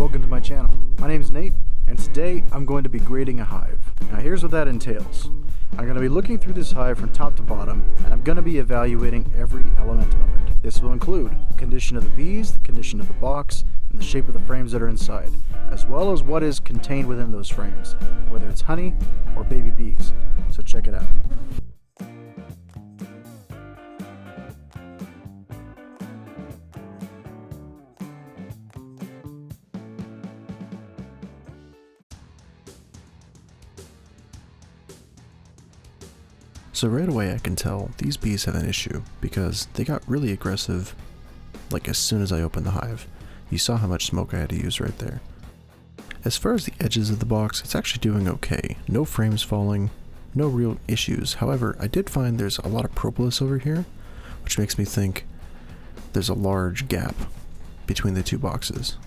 welcome to my channel. My name is Nate, and today I'm going to be grading a hive. Now here's what that entails. I'm going to be looking through this hive from top to bottom, and I'm going to be evaluating every element of it. This will include the condition of the bees, the condition of the box, and the shape of the frames that are inside, as well as what is contained within those frames, whether it's honey or baby bees. So check it out. So right away I can tell these bees have an issue because they got really aggressive like as soon as I opened the hive. You saw how much smoke I had to use right there. As far as the edges of the box, it's actually doing okay. No frames falling, no real issues. However, I did find there's a lot of propolis over here, which makes me think there's a large gap between the two boxes.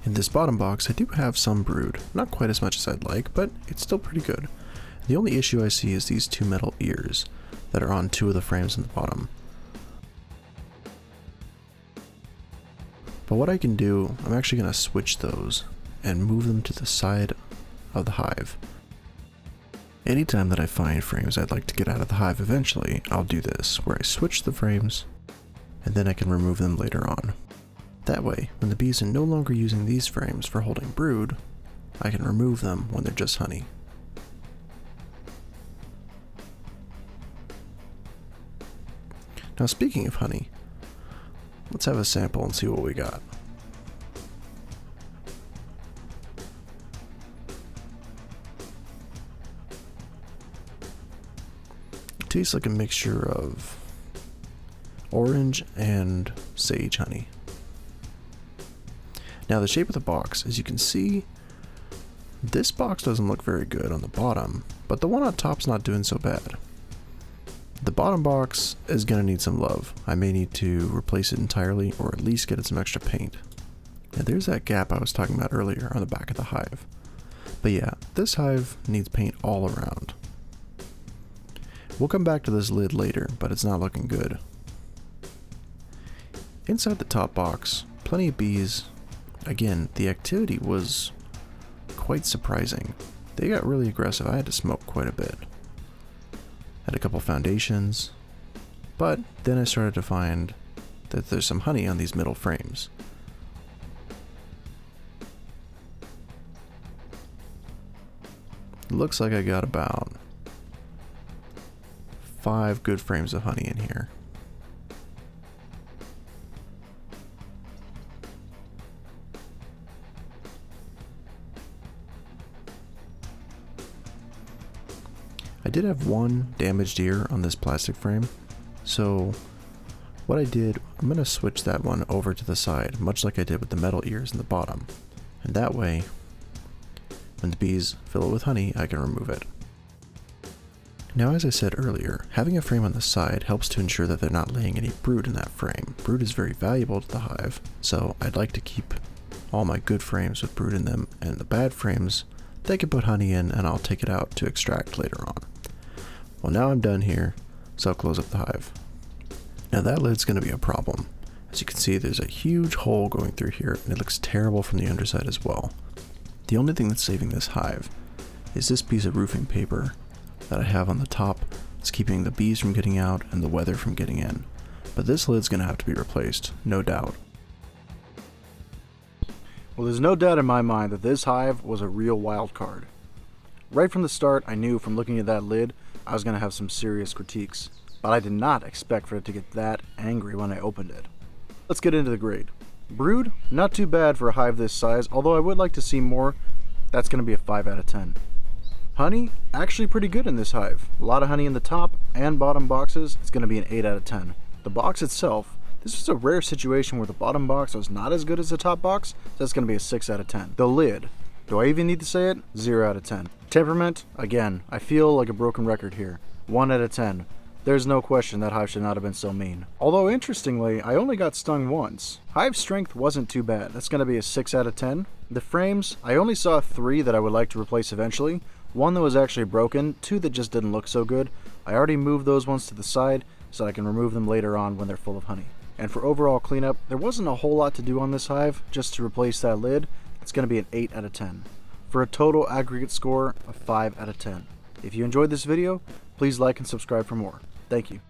In this bottom box, I do have some brood. Not quite as much as I'd like, but it's still pretty good. The only issue I see is these two metal ears that are on two of the frames in the bottom. But what I can do, I'm actually going to switch those and move them to the side of the hive. Anytime that I find frames I'd like to get out of the hive eventually, I'll do this, where I switch the frames and then I can remove them later on. That way, when the bees are no longer using these frames for holding brood, I can remove them when they're just honey. Now speaking of honey, let's have a sample and see what we got. It tastes like a mixture of orange and sage honey. Now the shape of the box, as you can see, this box doesn't look very good on the bottom, but the one on top's not doing so bad. The bottom box is going to need some love. I may need to replace it entirely or at least get it some extra paint. Now there's that gap I was talking about earlier on the back of the hive. But yeah, this hive needs paint all around. We'll come back to this lid later, but it's not looking good. Inside the top box, plenty of bees. Again, the activity was quite surprising. They got really aggressive. I had to smoke quite a bit. Had a couple foundations, but then I started to find that there's some honey on these middle frames. It looks like I got about 5 good frames of honey in here. I did have one damaged ear on this plastic frame, so what I did, I'm going to switch that one over to the side, much like I did with the metal ears in the bottom, and that way, when the bees fill it with honey, I can remove it. Now as I said earlier, having a frame on the side helps to ensure that they're not laying any brood in that frame. Brood is very valuable to the hive, so I'd like to keep all my good frames with brood in them, and the bad frames, they can put honey in and I'll take it out to extract later on. Well, now I'm done here, so I'll close up the hive. Now that lid's going to be a problem. As you can see, there's a huge hole going through here, and it looks terrible from the underside as well. The only thing that's saving this hive is this piece of roofing paper that I have on the top. It's keeping the bees from getting out and the weather from getting in. But this lid's going to have to be replaced, no doubt. Well, there's no doubt in my mind that this hive was a real wild card. Right from the start, I knew from looking at that lid, I was going to have some serious critiques, but I did not expect for it to get that angry when I opened it. Let's get into the grade. Brood, not too bad for a hive this size, although I would like to see more. That's going to be a 5 out of 10. Honey, actually pretty good in this hive. A lot of honey in the top and bottom boxes. It's going to be an 8 out of 10. The box itself, this was a rare situation where the bottom box was not as good as the top box, so that's going to be a 6 out of 10. The lid, do I even need to say it? 0 out of 10. Temperament, again, I feel like a broken record here. 1 out of 10. There's no question that hive should not have been so mean. Although interestingly, I only got stung once. Hive strength wasn't too bad. That's going to be a 6 out of 10. The frames, I only saw 3 that I would like to replace eventually. 1 that was actually broken, 2 that just didn't look so good. I already moved those ones to the side so I can remove them later on when they're full of honey. And for overall cleanup, there wasn't a whole lot to do on this hive. Just to replace that lid, it's going to be an 8 out of 10. For a total aggregate score of 5 out of 10. If you enjoyed this video, please like and subscribe for more. Thank you.